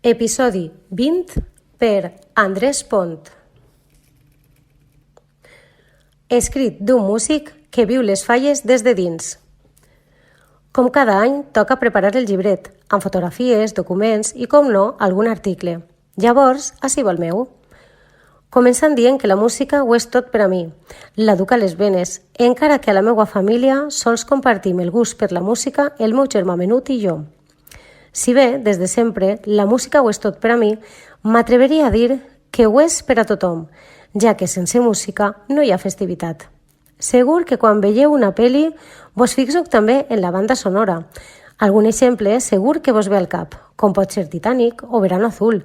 Episodi 20 per Andrés Pont. Escrit d'un músic que viu les falles des de dins. Com cada any, toca preparar el llibret, amb fotografies, documents i, com no, algun article. Llavors, ací va el meu. Començant dient que la música ho és tot per a mi. La duc a les venes, encara que a la meva família sols compartim el gust per la música el meu germà menut i jo. Si bé, des de sempre, la música ho és tot per a mi, m'atreveria a dir que ho és per a tothom, ja que sense música no hi ha festivitat. Segur que quan veieu una pel·li vos fixeu també en la banda sonora. Algun exemple segur que vos ve al cap, com pot ser Titanic o Verano Azul,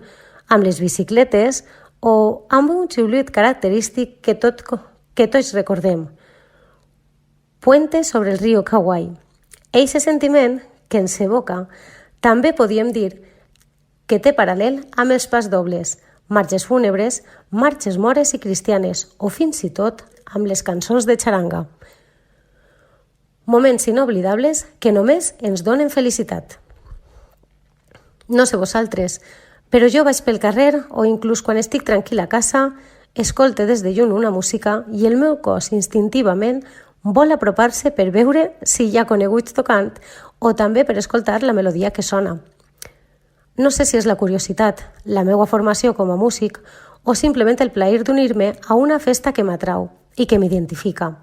amb les bicicletes o amb un xiulit característic que tots recordem. Puente sobre el riu Kauai. Eixe sentiment que ens evoca també podíem dir que té paral·lel amb els pas dobles, marxes fúnebres, marxes mores i cristianes o fins i tot amb les cançons de xaranga. Moments inoblidables que només ens donen felicitat. No sé vosaltres, però jo vaig pel carrer o inclús quan estic tranquil a casa, escolte des de lluny una música i el meu cos instintivament vol apropar-se per veure si hi ha coneguts tocant o també per escoltar la melodia que sona. No sé si és la curiositat, la meva formació com a músic o simplement el plaer d'unir-me a una festa que m'atrau i que m'identifica.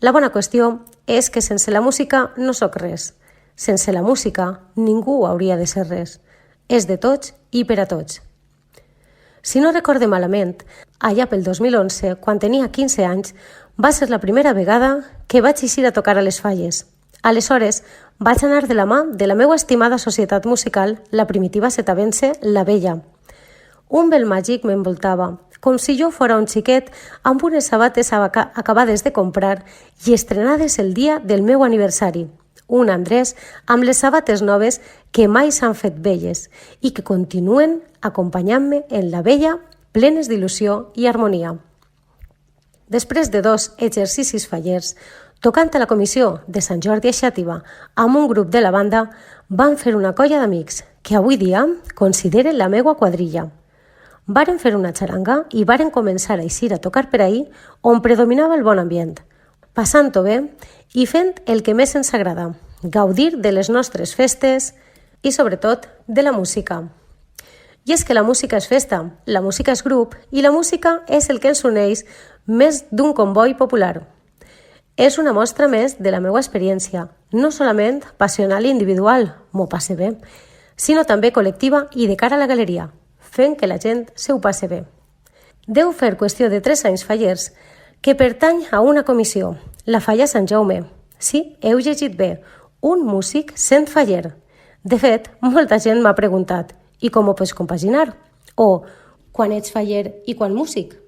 La bona qüestió és que sense la música no sóc res. Sense la música ningú hauria de ser res. És de tots i per a tots. Si no recorde malament, allà pel 2011, quan tenia 15 anys, va ser la primera vegada que vaig eixir a tocar a les falles. Aleshores, vaig anar de la mà de la meva estimada societat musical, la primitiva setavense La Vella. Un vel màgic m'envoltava, com si jo fora un xiquet amb unes sabates acabades de comprar i estrenades el dia del meu aniversari. Un Andrés amb les sabates noves que mai s'han fet velles i que continuen acompanyant-me en la vella plenes d'il·lusió i harmonia. Després de 2 exercicis fallers, tocant a la comissió de Sant Jordi a Xàtiva amb un grup de la banda, van fer una colla d'amics que avui dia consideren la meva quadrilla. Varen fer una xaranga i varen començar a eixir a tocar per ahir on predominava el bon ambient, passant-ho bé i fent el que més ens agrada, gaudir de les nostres festes i, sobretot, de la música. I és que la música és festa, la música és grup i la música és el que ens uneix més d'un comboi popular. És una mostra més de la meva experiència, no solament passional i individual, m'ho passe bé, sinó també col·lectiva i de cara a la galeria, fent que la gent se ho passe bé. Deu fer qüestió de 3 anys fallers que pertany a una comissió, la Falla Sant Jaume. Sí, heu llegit bé, un músic sent faller. De fet, molta gent m'ha preguntat «I com ho pots compaginar?» o «Quan ets faller i quan músic?»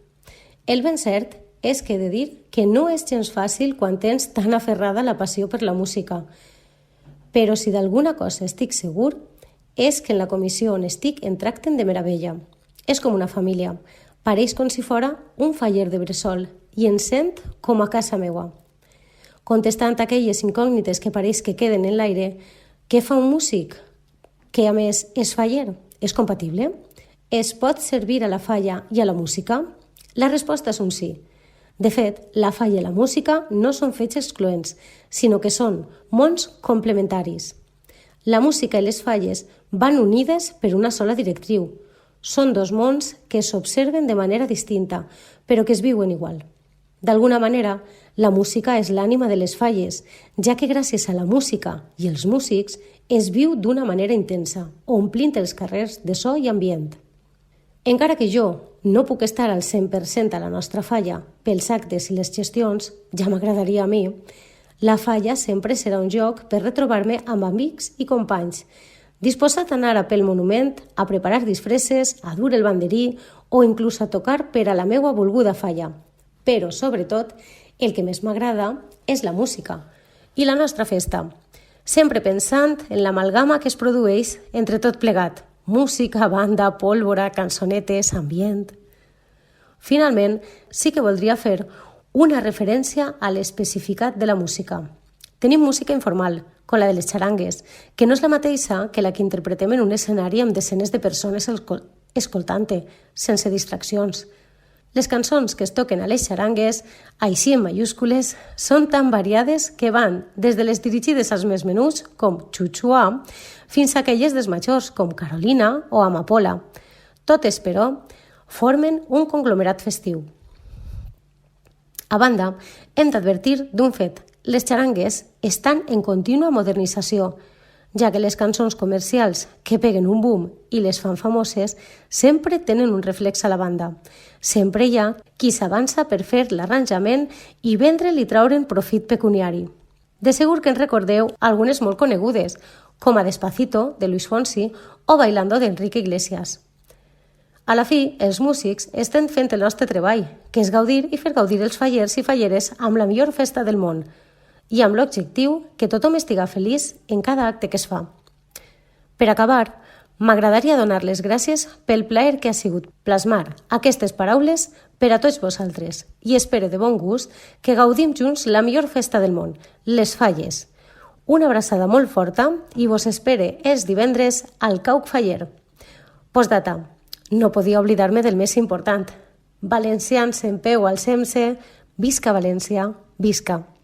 El ben cert és que he de dir que no és gens fàcil quan tens tan aferrada la passió per la música. Però si d'alguna cosa estic segur és que en la comissió on estic en tracten de meravella. És com una família. Pareix com si fora un faller de bressol i em sent com a casa meua. Contestant aquelles incògnites que pareix que queden en l'aire, què fa un músic? Que a més és faller? És compatible? Es pot servir a la falla i a la música? La resposta és un sí. De fet, la falla i la música no són fets excloents, sinó que són mons complementaris. La música i les falles van unides per una sola directriu. Són 2 mons que s'observen de manera distinta, però que es viuen igual. D'alguna manera, la música és l'ànima de les falles, ja que gràcies a la música i els músics es viu d'una manera intensa, omplint els carrers de so i ambient. Encara que jo no puc estar al 100% a la nostra falla pels actes i les gestions, ja m'agradaria a mi, la falla sempre serà un lloc per retrobar-me amb amics i companys, disposat a anar a pel monument, a preparar disfresses, a dur el banderí o inclús a tocar per a la meua volguda falla. Però, sobretot, el que més m'agrada és la música i la nostra festa, sempre pensant en l'amalgama que es produeix entre tot plegat, música, banda, pólvora, cançonetes, ambient. Finalment, sí que voldria fer una referència a l'especificat de la música. Tenim música informal, com la de les xarangues, que no és la mateixa que la que interpretem en un escenari amb decenes de persones escoltant-te, sense distraccions. Les cançons que es toquen a les xarangues, així en mayúscules, són tan variades que van des de les dirigides als més menuts, com Chuchua, fins a aquelles dels majors, com Carolina o Amapola. Totes, però, formen un conglomerat festiu. A banda, hem d'advertir d'un fet. Les xarangues estan en contínua modernització, ja que les cançons comercials que peguen un boom i les fan famoses sempre tenen un reflex a la banda. Sempre hi ha qui s'avança per fer l'arranjament i vendre'l i traure'n profit pecuniari. De segur que en recordeu algunes molt conegudes, com a Despacito, de Luis Fonsi, o Bailando d'Enrique Iglesias. A la fi, els músics estem fent el nostre treball, que és gaudir i fer gaudir els fallers i falleres amb la millor festa del món, i amb l'objectiu que tothom estiga feliç en cada acte que es fa. Per acabar, m'agradaria donar les gràcies pel plaer que ha sigut plasmar aquestes paraules per a tots vosaltres i espero de bon gust que gaudim junts la millor festa del món, les falles. Una abraçada molt forta i vos espere els divendres al Cauc Faller. Postdata. No podia oblidar-me del més important. Valencians en peu alcem-se, visca València, visca!